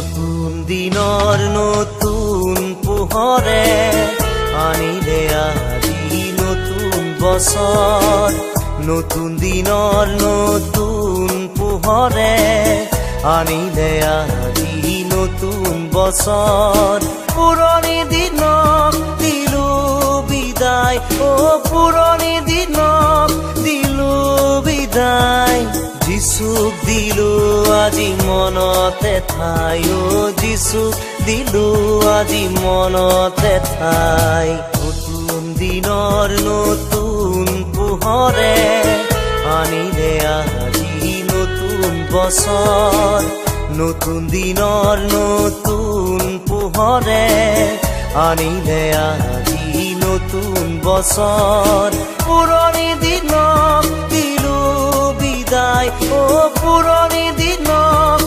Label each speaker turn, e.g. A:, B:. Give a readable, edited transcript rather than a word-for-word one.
A: নতুন দিনৰ নতুন পোহৰে আনিলে আজি নতুন বছৰ। নতুন দিনৰ নতুন পোহৰে আনিলে আজি নতুন বছৰ। পুৰণি দিনক দিলো বিদায়, পুৰণি দিনক দিলো বিদায়। যিচুক দিলো আজি মনতে ঠাই, যিচুক দিলো আজি মনতে ঠাই। নতুন দিনৰ নতুন পোহৰে আনিলে আজি নতুন বছৰ। নতুন দিনৰ নতুন পোহৰে আনিলে আজি নতুন বছৰ। পুৰণি দিনক দিলো বিদায়, পুৰণি দিনক